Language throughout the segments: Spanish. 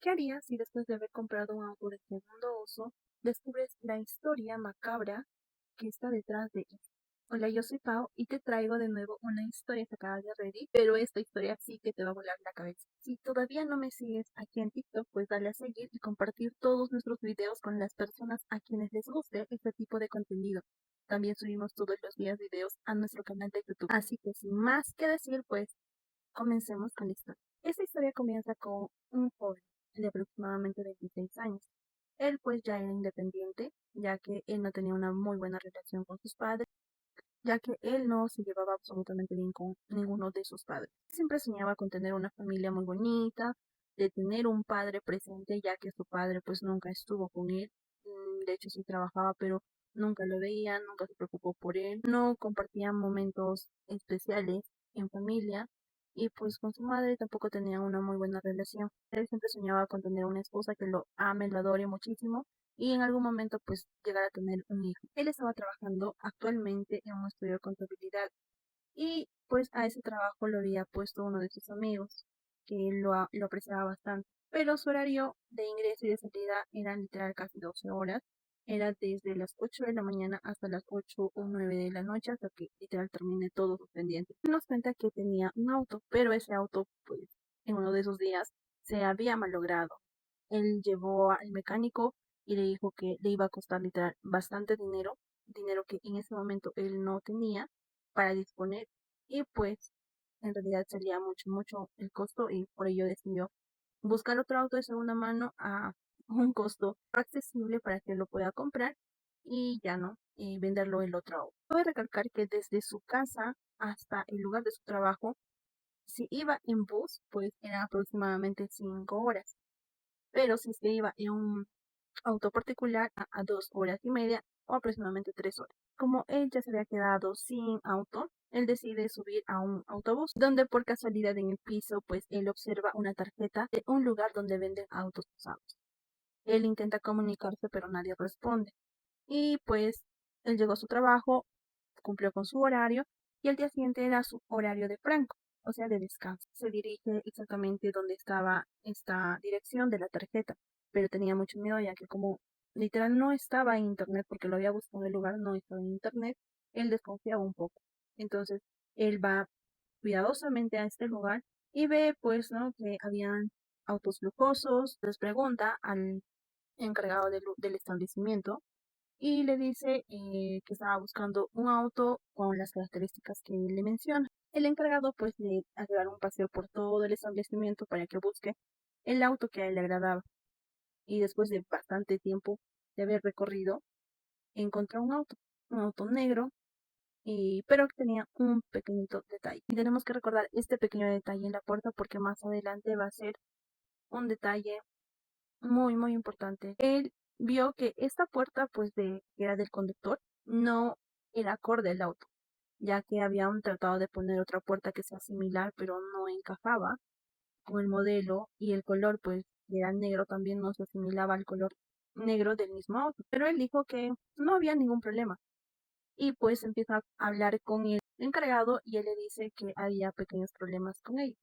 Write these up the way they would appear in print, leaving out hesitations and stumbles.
¿Qué harías si después de haber comprado un auto de segundo uso, descubres la historia macabra que está detrás de él? Hola, yo soy Pau y te traigo de nuevo una historia sacada de Reddit, pero esta historia sí que te va a volar la cabeza. Si todavía no me sigues aquí en TikTok, pues dale a seguir y compartir todos nuestros videos con las personas a quienes les guste este tipo de contenido. También subimos todos los días videos a nuestro canal de YouTube. Así que sin más que decir, pues comencemos con la historia. Esta historia comienza con un joven de aproximadamente 26 años. Él pues ya era independiente, ya que él no tenía una muy buena relación con sus padres, ya que él no se llevaba absolutamente bien con ninguno de sus padres. Siempre soñaba con tener una familia muy bonita, de tener un padre presente, ya que su padre pues nunca estuvo con él. De hecho sí trabajaba, pero nunca lo veía, nunca se preocupó por él, no compartían momentos especiales en familia y pues con su madre tampoco tenían una muy buena relación. Él siempre soñaba con tener una esposa que lo ame, lo adore muchísimo y en algún momento pues llegar a tener un hijo. Él estaba trabajando actualmente en un estudio de contabilidad y pues a ese trabajo lo había puesto uno de sus amigos que lo apreciaba bastante. Pero su horario de ingreso y de salida era literal casi 12 horas. Era desde las 8 de la mañana hasta las 8 o 9 de la noche hasta que literal termine todos sus pendientes. Nos cuenta que tenía un auto, pero ese auto pues en uno de esos días se había malogrado. Él llevó al mecánico y le dijo que le iba a costar literal bastante dinero, dinero que en ese momento él no tenía para disponer y pues en realidad salía mucho el costo y por ello decidió buscar otro auto de segunda mano a un costo accesible para que lo pueda comprar y ya no venderlo el otro auto. Cabe recalcar que desde su casa hasta el lugar de su trabajo, si iba en bus, pues era aproximadamente 5 horas, pero si se iba en un auto particular a 2 horas y media o aproximadamente 3 horas. Como él ya se había quedado sin auto, él decide subir a un autobús, donde por casualidad en el piso, pues él observa una tarjeta de un lugar donde venden autos usados. Él intenta comunicarse, pero nadie responde. Y pues él llegó a su trabajo, cumplió con su horario y el día siguiente era su horario de franco, o sea, de descanso. Se dirige exactamente donde estaba esta dirección de la tarjeta, pero tenía mucho miedo ya que como literal no estaba en internet porque lo había buscado en el lugar, no estaba en internet, él desconfiaba un poco. Entonces, él va cuidadosamente a este lugar y ve pues, ¿no? Que habían autos lujosos, les pregunta al encargado del establecimiento y le dice que estaba buscando un auto con las características que le menciona. El encargado pues le hace dar un paseo por todo el establecimiento para que busque el auto que a él le agradaba. Y después de bastante tiempo de haber recorrido, encontró un auto negro, pero que tenía un pequeñito detalle. Y tenemos que recordar este pequeño detalle en la puerta porque más adelante va a ser un detalle muy importante. Él vio que esta puerta, pues que era del conductor, no era acorde al auto, ya que habían tratado de poner otra puerta que sea similar, pero no encajaba con el modelo y el color, pues, que era negro, también no se asimilaba al color negro del mismo auto. Pero él dijo que no había ningún problema y pues empieza a hablar con el encargado y él le dice que había pequeños problemas con ellos,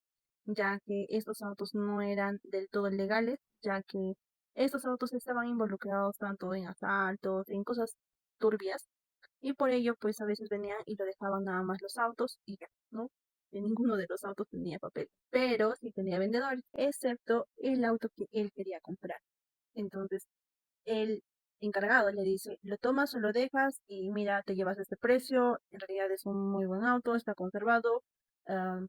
ya que estos autos no eran del todo legales, ya que estos autos estaban involucrados tanto en asaltos, en cosas turbias, y por ello pues a veces venían y lo dejaban nada más los autos y ya, ¿no? Que ninguno de los autos tenía papel, pero sí tenía vendedores, excepto el auto que él quería comprar. Entonces el encargado le dice, lo tomas o lo dejas y mira, te llevas este precio, en realidad es un muy buen auto, está conservado, ah,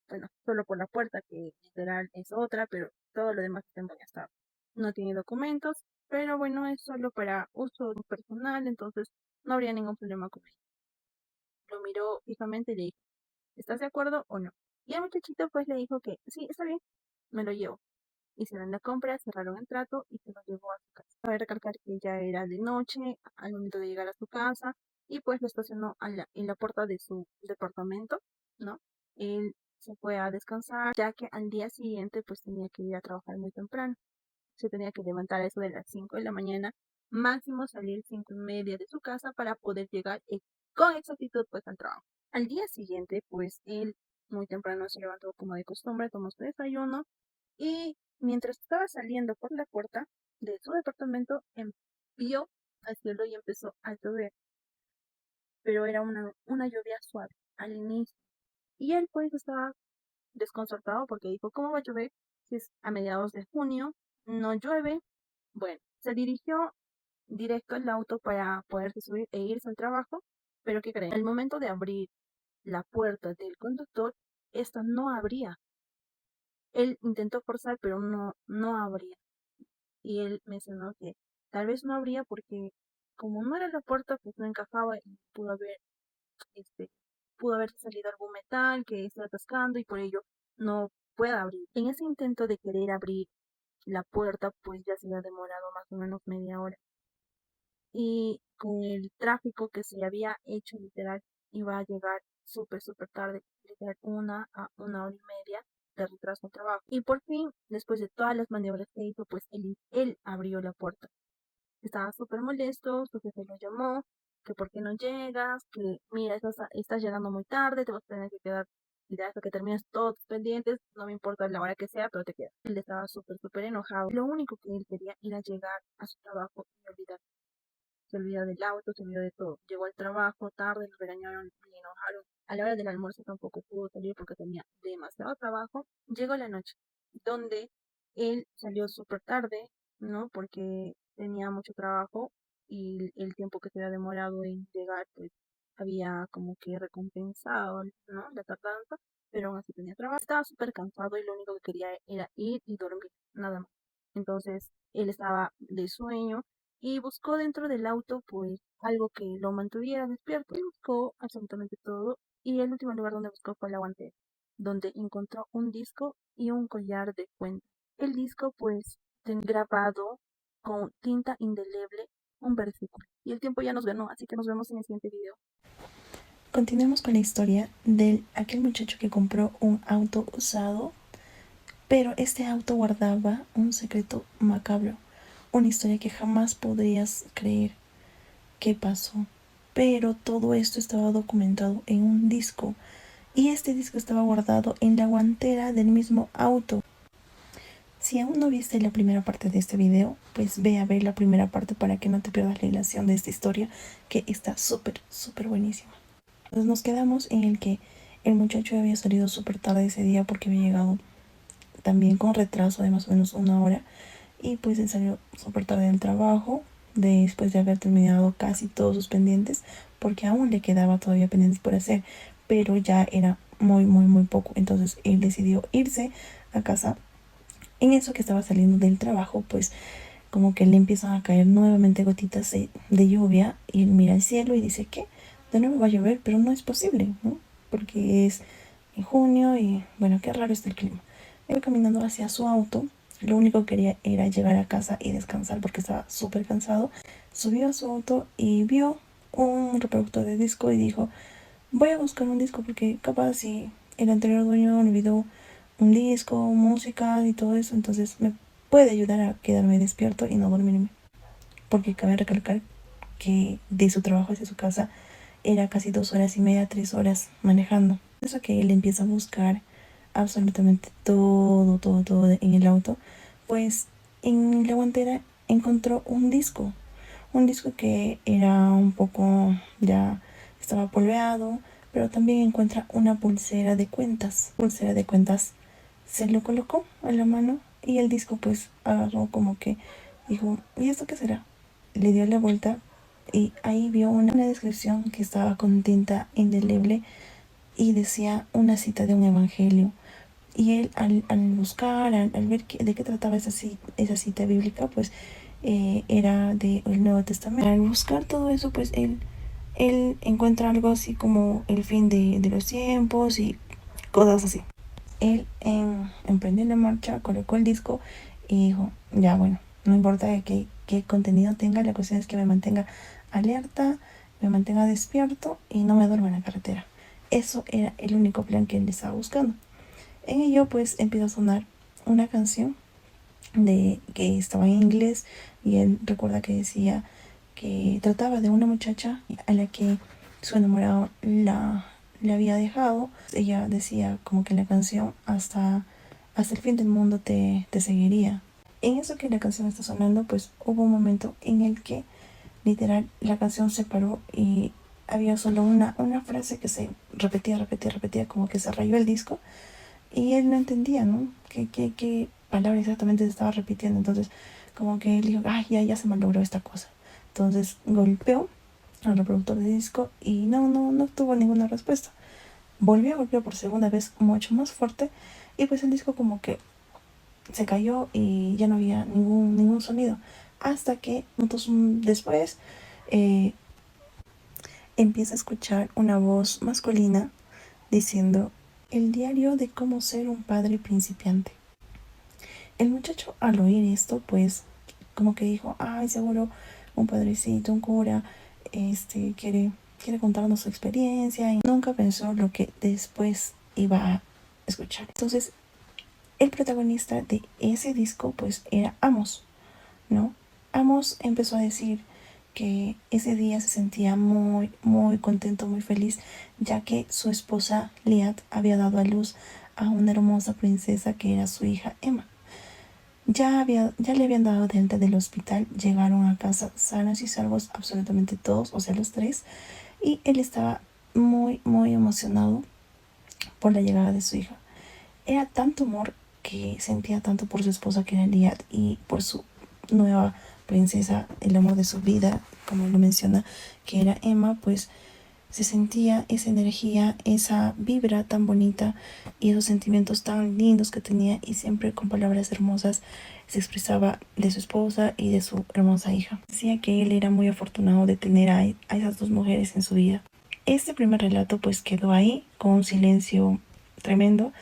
bueno, solo por la puerta que literal es otra, pero todo lo demás está en buen estado. No tiene documentos, pero bueno, es solo para uso personal, entonces no habría ningún problema con él. Lo miró fijamente y le dijo, ¿estás de acuerdo o no? Y el muchachito pues le dijo que sí, está bien, me lo llevo. Hicieron la compra, cerraron el trato y se lo llevó a su casa. Cabe recalcar que ya era de noche al momento de llegar a su casa y pues lo estacionó en la puerta de su departamento, ¿no? Él se fue a descansar ya que al día siguiente pues tenía que ir a trabajar muy temprano. Se tenía que levantar a eso de las 5 de la mañana, máximo salir 5:30 de su casa para poder llegar con exactitud pues al trabajo. Al día siguiente pues él muy temprano se levantó como de costumbre, tomó su desayuno y Mientras estaba saliendo por la puerta de su departamento, vio al cielo y empezó a llover, pero era una lluvia suave al inicio. Y él pues estaba desconcertado porque dijo, ¿cómo va a llover si es a mediados de junio? No llueve. Bueno, se dirigió directo al auto para poderse subir e irse al trabajo, pero ¿qué creen? Al momento de abrir la puerta del conductor, esta no abría. Él intentó forzar, pero no abría. Y él mencionó que tal vez no abría porque como no era la puerta, pues no encajaba y este, pudo haber salido algún metal que esté atascando y por ello no pueda abrir. En ese intento de querer abrir la puerta, pues ya se había demorado más o menos media hora. Y con el tráfico que se había hecho literal, iba a llegar súper tarde, literal 1 a 1 hora y media de retraso al trabajo. Y por fin, después de todas las maniobras que hizo, pues él abrió la puerta. Estaba súper molesto, su jefe lo llamó, que por qué no llegas, que mira, estás llegando muy tarde, te vas a tener que quedar ya hasta que termines todos tus pendientes, no me importa la hora que sea, pero te quedas. Él estaba súper enojado. Lo único que él quería era llegar a su trabajo y olvidar. Se olvidó del auto, se olvidó de todo. Llegó al trabajo tarde, lo regañaron, le enojaron. A la hora del almuerzo tampoco pudo salir porque tenía demasiado trabajo. Llegó la noche, donde él salió súper tarde, ¿no? Porque tenía mucho trabajo y el tiempo que se había demorado en llegar, pues había como que recompensado, ¿no? La tardanza, pero aún así tenía trabajo. Estaba súper cansado y lo único que quería era ir y dormir, nada más. Entonces, él estaba de sueño y buscó dentro del auto pues algo que lo mantuviera despierto. Y buscó absolutamente todo y el último lugar donde buscó fue la guantera, donde encontró un disco y un collar de cuentas. El disco pues tenía grabado con tinta indeleble un versículo. Y el tiempo ya nos ganó, así que nos vemos en el siguiente video. Continuemos con la historia de aquel muchacho que compró un auto usado, pero este auto guardaba un secreto macabro, una historia que jamás podrías creer qué pasó. Pero todo esto estaba documentado en un disco y este disco estaba guardado en la guantera del mismo auto. Si aún no viste la primera parte de este video, pues ve a ver la primera parte para que no te pierdas la hilación de esta historia que está súper buenísima. Entonces nos quedamos en el que el muchacho había salido súper tarde ese día porque había llegado también con retraso de más o menos 1 hora y pues él salió súper tarde del trabajo después de haber terminado casi todos sus pendientes porque aún le quedaba todavía pendientes por hacer, pero ya era muy poco. Entonces él decidió irse a casa. En eso que estaba saliendo del trabajo, pues como que le empiezan a caer nuevamente gotitas de lluvia y él mira al cielo y dice que de nuevo va a llover, pero no es posible, ¿no? Porque es en junio y bueno, qué raro está el clima. Iba caminando hacia su auto, lo único que quería era llegar a casa y descansar porque estaba súper cansado. Subió a su auto y vio un reproductor de disco y dijo, voy a buscar un disco porque capaz si el anterior dueño olvidó un disco, música y todo eso, entonces me puede ayudar a quedarme despierto y no dormirme. Porque cabe recalcar que de su trabajo hacia su casa era casi 2 horas y media, 3 horas manejando. Eso que él empieza a buscar absolutamente todo en el auto, pues en la guantera encontró un disco que era un poco ya estaba polveado, pero también encuentra una pulsera de cuentas, se lo colocó a la mano y el disco pues agarró como que dijo, ¿y esto qué será? Le dio la vuelta y ahí vio una descripción que estaba con tinta indeleble y decía una cita de un evangelio. Y él al buscar, al ver de qué trataba esa cita bíblica, pues era del Nuevo Testamento. Al buscar todo eso, pues él encuentra algo así como el fin de los tiempos y cosas así. Él emprendió la marcha, colocó el disco y dijo, ya bueno, no importa qué contenido tenga, la cuestión es que me mantenga alerta, me mantenga despierto y no me duerma en la carretera. Eso era el único plan que él estaba buscando. En ello pues empieza a sonar una canción de que estaba en inglés y él recuerda que decía que trataba de una muchacha a la que su enamorado le había dejado. Ella decía como que en la canción hasta hasta el fin del mundo te seguiría. En eso que la canción está sonando, pues hubo un momento en el que literal la canción se paró y había solo una frase que se repetía, como que se rayó el disco y él no entendía, ¿no? ¿Qué palabra exactamente se estaba repitiendo? Entonces, como que él dijo, ay, ya se malogró esta cosa. Entonces golpeó al reproductor de disco y no tuvo ninguna respuesta. Volvió a golpear por segunda vez mucho más fuerte y pues el disco como que se cayó y ya no había ningún sonido. Hasta que minutos después empieza a escuchar una voz masculina diciendo el diario de cómo ser un padre principiante. El muchacho al oír esto pues como que dijo, ay, seguro un padrecito, un cura, quiere contarnos su experiencia, y nunca pensó lo que después iba a escuchar. Entonces el protagonista de ese disco pues era Amos, ¿no? Amos empezó a decir que ese día se sentía muy contento, muy feliz, ya que su esposa Liat había dado a luz a una hermosa princesa que era su hija Emma. Ya le habían dado de alta del hospital, llegaron a casa sanos y salvos absolutamente todos, o sea los tres, y él estaba muy emocionado por la llegada de su hija. Era tanto amor que sentía tanto por su esposa que era Liat y por su nueva princesa, el amor de su vida, como lo menciona, que era Emma, pues se sentía esa energía, esa vibra tan bonita y esos sentimientos tan lindos que tenía, y siempre con palabras hermosas se expresaba de su esposa y de su hermosa hija. Decía que él era muy afortunado de tener a esas dos mujeres en su vida. Este primer relato pues quedó ahí con un silencio tremendo.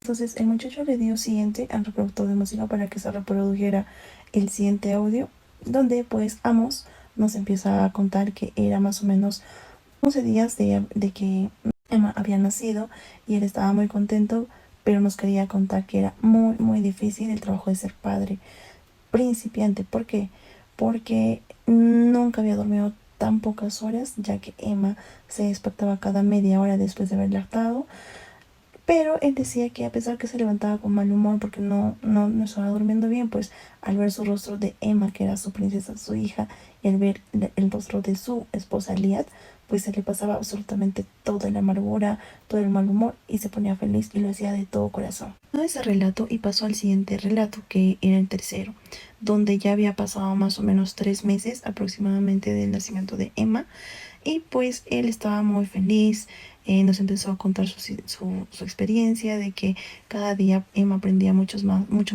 Entonces el muchacho le dio siguiente al reproductor de música para que se reprodujera el siguiente audio, donde pues Amos nos empieza a contar que era más o menos 11 días de que Emma había nacido y él estaba muy contento, pero nos quería contar que era muy difícil el trabajo de ser padre principiante. ¿Por qué? Porque nunca había dormido tan pocas horas, ya que Emma se despertaba cada media hora después de haber lactado. Pero él decía que a pesar que se levantaba con mal humor porque no estaba durmiendo bien, pues al ver su rostro de Emma, que era su princesa, su hija, y al ver el rostro de su esposa Liat, pues se le pasaba absolutamente toda la amargura, todo el mal humor, y se ponía feliz y lo hacía de todo corazón. Terminó ese relato y pasó al siguiente relato, que era el tercero, donde ya había pasado más o menos 3 meses aproximadamente del nacimiento de Emma, y pues él estaba muy feliz. Nos empezó a contar su experiencia de que cada día Emma aprendía mucho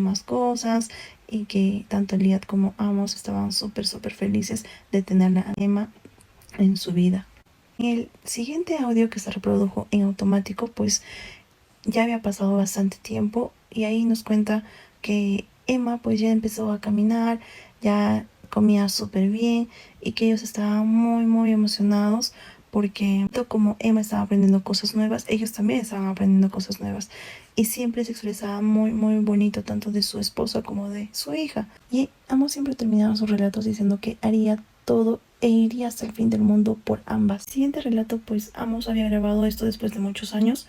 más cosas, y que tanto Liat como Amos estaban súper felices de tener a Emma en su vida. El siguiente audio que se reprodujo en automático pues ya había pasado bastante tiempo, y ahí nos cuenta que Emma pues ya empezó a caminar, ya comía súper bien, y que ellos estaban muy emocionados porque como Emma estaba aprendiendo cosas nuevas, ellos también estaban aprendiendo cosas nuevas, y siempre se expresaba muy bonito tanto de su esposa como de su hija. Y Amos siempre terminaba sus relatos diciendo que haría todo e iría hasta el fin del mundo por ambas. Siguiente relato, pues Amos había grabado esto después de muchos años,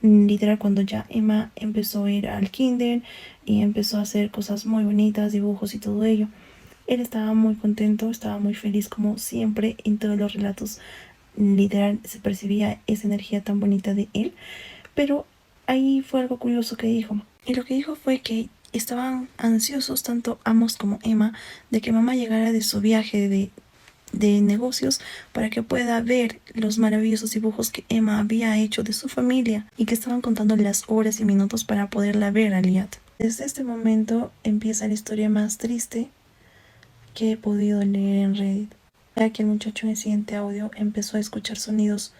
literal cuando ya Emma empezó a ir al kinder y empezó a hacer cosas muy bonitas, dibujos y todo ello. Él estaba muy contento, estaba muy feliz como siempre en todos los relatos. Literal se percibía esa energía tan bonita de él, pero ahí fue algo curioso que dijo. Y lo que dijo fue que estaban ansiosos tanto Amos como Emma de que mamá llegara de su viaje de negocios para que pueda ver los maravillosos dibujos que Emma había hecho de su familia, y que estaban contando las horas y minutos para poderla ver a Liat. Desde este momento empieza la historia más triste que he podido leer en Reddit, ya que el muchacho en el siguiente audio empezó a escuchar sonidos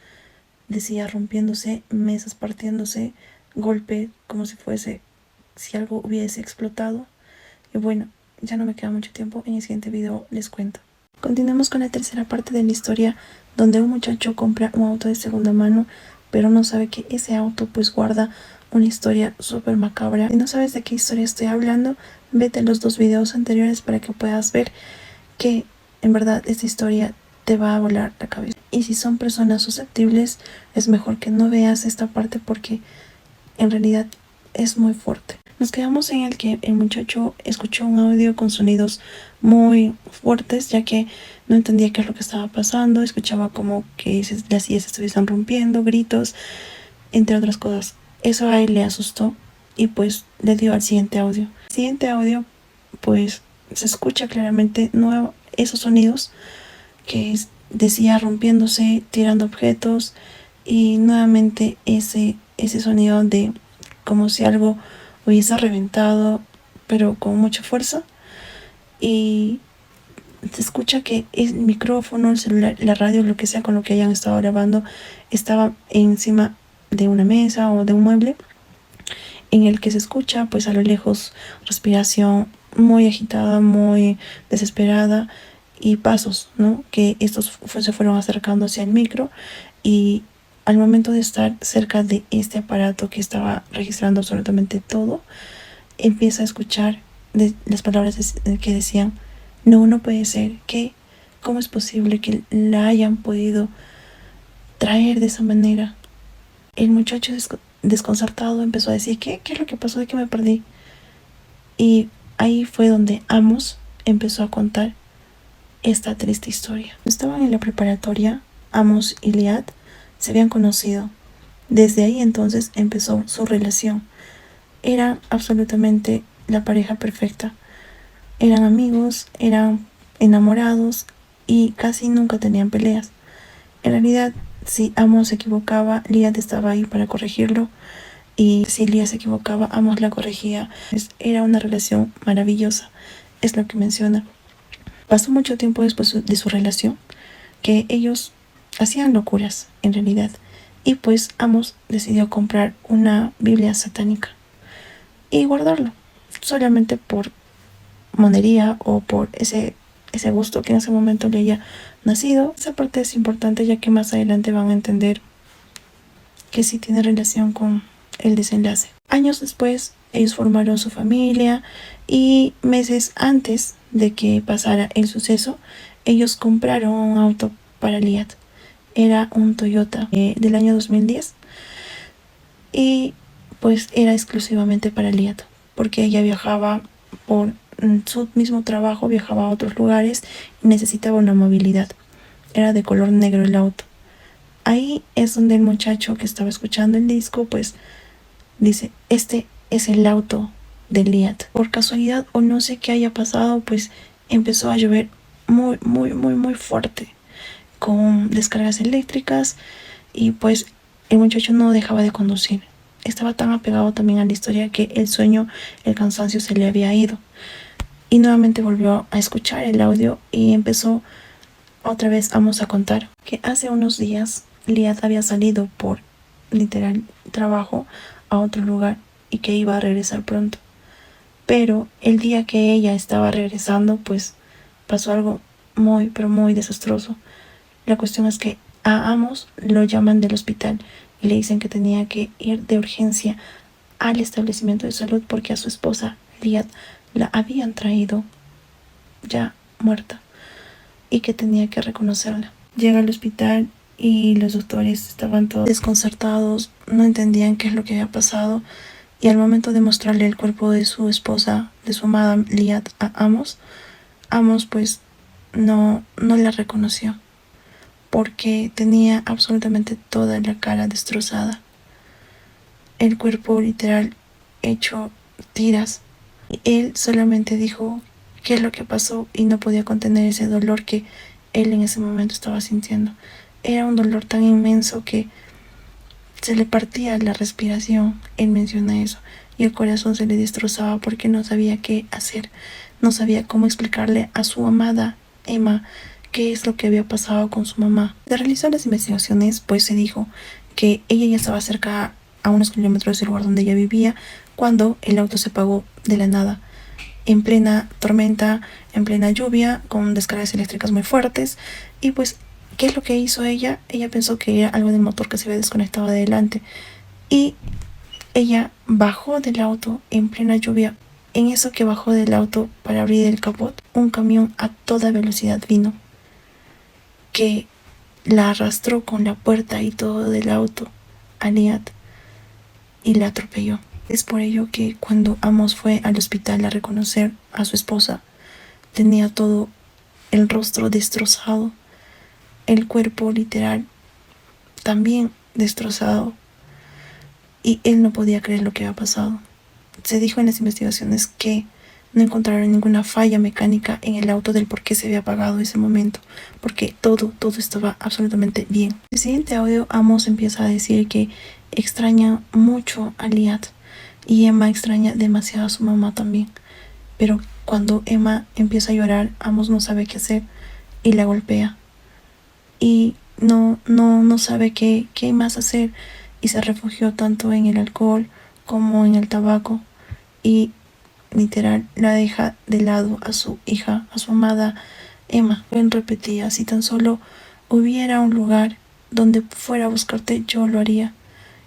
de sillas rompiéndose, mesas partiéndose, golpe como si algo hubiese explotado. Y bueno, ya no me queda mucho tiempo, en el siguiente video les cuento. Continuamos con la tercera parte de la historia, donde un muchacho compra un auto de segunda mano, pero no sabe que ese auto pues guarda una historia súper macabra. Si no sabes de qué historia estoy hablando, vete a los 2 videos anteriores para que puedas ver que en verdad esta historia te va a volar la cabeza. Y si son personas susceptibles, es mejor que no veas esta parte porque en realidad es muy fuerte. Nos quedamos en el que el muchacho escuchó un audio con sonidos muy fuertes, ya que no entendía qué es lo que estaba pasando. Escuchaba como que las sillas se estuviesen rompiendo, gritos, entre otras cosas. Eso a él le asustó y pues le dio al siguiente audio. El siguiente audio pues se escucha claramente esos sonidos que decía rompiéndose, tirando objetos y nuevamente ese sonido de como si algo hubiese reventado pero con mucha fuerza, y se escucha que el micrófono, el celular, la radio, lo que sea con lo que hayan estado grabando, estaba encima de una mesa o de un mueble, en el que se escucha pues a lo lejos respiración muy agitada, muy desesperada, y pasos, ¿no? Que estos se fueron acercando hacia el micro, y al momento de estar cerca de este aparato que estaba registrando absolutamente todo, empieza a escuchar las palabras que decían: no, no puede ser, ¿cómo es posible que la hayan podido traer de esa manera? El muchacho desconcertado empezó a decir: ¿qué es lo que pasó? ¿De qué me perdí? Y ahí fue donde Amos empezó a contar esta triste historia. Estaban en la preparatoria, Amos y Liat se habían conocido. Desde ahí entonces empezó su relación. Era absolutamente la pareja perfecta. Eran amigos, eran enamorados y casi nunca tenían peleas. En realidad, si Amos se equivocaba, Liat estaba ahí para corregirlo, y si Liat se equivocaba, Amos la corregía. Era una relación maravillosa, es lo que menciona. Pasó mucho tiempo después de su relación que ellos hacían locuras, en realidad, y pues Amos decidió comprar una Biblia satánica y guardarlo, solamente por monería o por ese gusto que en ese momento le haya nacido. Esa parte es importante, ya que más adelante van a entender que sí tiene relación con el desenlace. Años después, ellos formaron su familia, y meses antes de que pasara el suceso, ellos compraron un auto para Liat. Era un Toyota del año 2010, y pues era exclusivamente para Liat, porque ella viajaba por su mismo trabajo, viajaba a otros lugares y necesitaba una movilidad. Era de color negro el auto. Ahí es donde el muchacho que estaba escuchando el disco pues dice: este es el auto de Liat. Por casualidad o no sé qué haya pasado, pues empezó a llover muy, muy, muy, muy fuerte, con descargas eléctricas, y pues el muchacho no dejaba de conducir. Estaba tan apegado también a la historia que el sueño, el cansancio se le había ido. Y nuevamente volvió a escuchar el audio y empezó otra vez a contar que hace unos días Liat había salido por literal trabajo a otro lugar y que iba a regresar pronto. Pero el día que ella estaba regresando, pues pasó algo muy, pero muy desastroso. La cuestión es que a Amos lo llaman del hospital y le dicen que tenía que ir de urgencia al establecimiento de salud porque a su esposa, Liat, la habían traído ya muerta y que tenía que reconocerla. Llega al hospital y los doctores estaban todos desconcertados, no entendían qué es lo que había pasado, y al momento de mostrarle el cuerpo de su esposa, de su amada Liat, a Amos pues no la reconoció, porque tenía absolutamente toda la cara destrozada, el cuerpo literal hecho tiras. Y él solamente dijo qué es lo que pasó y no podía contener ese dolor que él en ese momento estaba sintiendo. Era un dolor tan inmenso que se le partía la respiración. Él menciona eso, y el corazón se le destrozaba porque no sabía qué hacer, no sabía cómo explicarle a su amada Emma qué es lo que había pasado con su mamá. De realizar las investigaciones, pues se dijo que ella ya estaba cerca, a unos kilómetros del lugar donde ella vivía, cuando el auto se apagó de la nada, en plena tormenta, en plena lluvia, con descargas eléctricas muy fuertes. Y pues, ¿qué es lo que hizo ella? Ella pensó que era algo del motor que se había desconectado de adelante, y ella bajó del auto en plena lluvia. En eso que bajó del auto para abrir el capot, un camión a toda velocidad vino, que la arrastró con la puerta y todo del auto a Liat y la atropelló. Es por ello que cuando Amos fue al hospital a reconocer a su esposa, tenía todo el rostro destrozado, el cuerpo literal también destrozado, y él no podía creer lo que había pasado. Se dijo en las investigaciones que no encontraron ninguna falla mecánica en el auto del por qué se había apagado ese momento, porque todo estaba absolutamente bien. En el siguiente audio, Amos empieza a decir que extraña mucho a Liat y Emma extraña demasiado a su mamá también. Pero cuando Emma empieza a llorar, Amos no sabe qué hacer y la golpea. Y no sabe qué más hacer, y se refugió tanto en el alcohol como en el tabaco, y literal la deja de lado a su hija, a su amada Emma. Ben repetía: si tan solo hubiera un lugar donde fuera a buscarte, yo lo haría.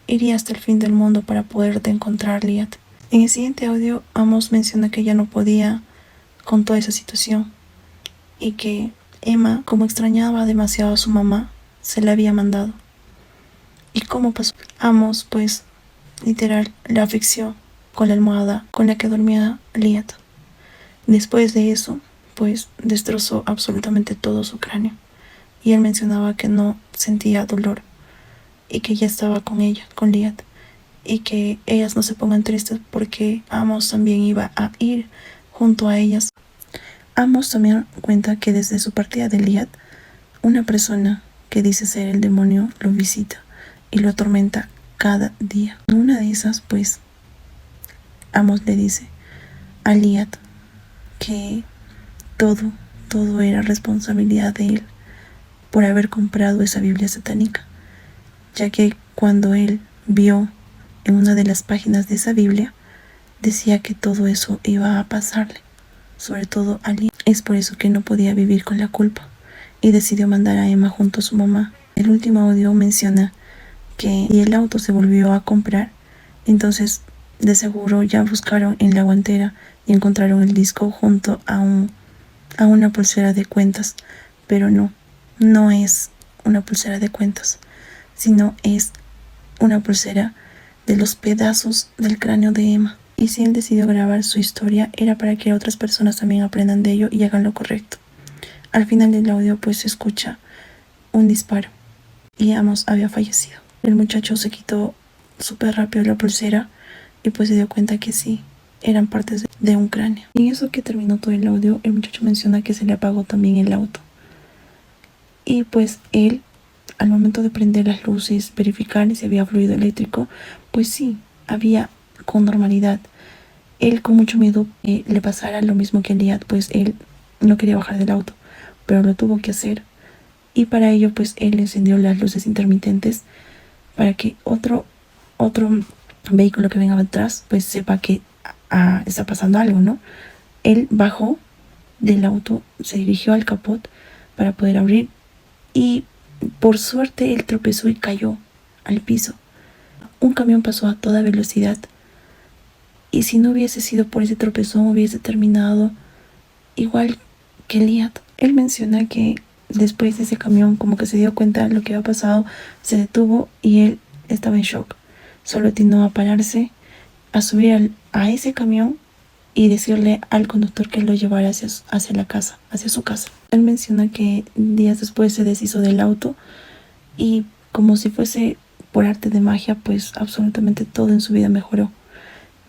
Iría hasta el fin del mundo para poderte encontrar, Liat. En el siguiente audio, Amos menciona que ya no podía con toda esa situación y que Emma, como extrañaba demasiado a su mamá, se la había mandado. ¿Y cómo pasó? Amos, pues, literal, la asfixió con la almohada con la que dormía Liat. Después de eso, pues, destrozó absolutamente todo su cráneo. Y él mencionaba que no sentía dolor y que ya estaba con ella, con Liat, y que ellas no se pongan tristes porque Amos también iba a ir junto a ellas. Amos también cuenta que desde su partida de Liat, una persona que dice ser el demonio lo visita y lo atormenta cada día. En una de esas, pues, Amos le dice a Liat que todo era responsabilidad de él por haber comprado esa Biblia satánica, ya que cuando él vio en una de las páginas de esa Biblia, decía que todo eso iba a pasarle, sobre todo a Liat. Es por eso que no podía vivir con la culpa y decidió mandar a Emma junto a su mamá. El último audio menciona que y el auto se volvió a comprar, entonces de seguro ya buscaron en la guantera y encontraron el disco junto a una pulsera de cuentas, pero no es una pulsera de cuentas, sino es una pulsera de los pedazos del cráneo de Emma. Y si él decidió grabar su historia, era para que otras personas también aprendan de ello y hagan lo correcto. Al final del audio, pues, se escucha un disparo y Amos había fallecido. El muchacho se quitó súper rápido la pulsera y pues se dio cuenta que sí, eran partes de un cráneo. Y en eso que terminó todo el audio, el muchacho menciona que se le apagó también el auto. Y pues él, al momento de prender las luces, verificar si había fluido eléctrico, pues sí, había con normalidad. Él con mucho miedo le pasara lo mismo que a Liat, pues él no quería bajar del auto, pero lo tuvo que hacer. Y para ello, pues él encendió las luces intermitentes para que otro vehículo que venga atrás, pues sepa que está pasando algo, ¿no? Él bajó del auto, se dirigió al capot para poder abrir, y por suerte él tropezó y cayó al piso. Un camión pasó a toda velocidad, y si no hubiese sido por ese tropezón, hubiese terminado igual que Liat. Él menciona que después de ese camión, como que se dio cuenta de lo que había pasado, se detuvo y él estaba en shock. Solo atinó a pararse, a subir a ese camión y decirle al conductor que lo llevara hacia la casa, hacia su casa. Él menciona que días después se deshizo del auto y, como si fuese por arte de magia, pues absolutamente todo en su vida mejoró.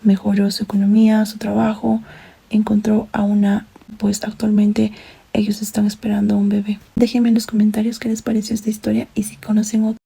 Mejoró su economía, su trabajo, encontró a una, pues actualmente ellos están esperando un bebé. Déjenme en los comentarios qué les pareció esta historia y si conocen otra.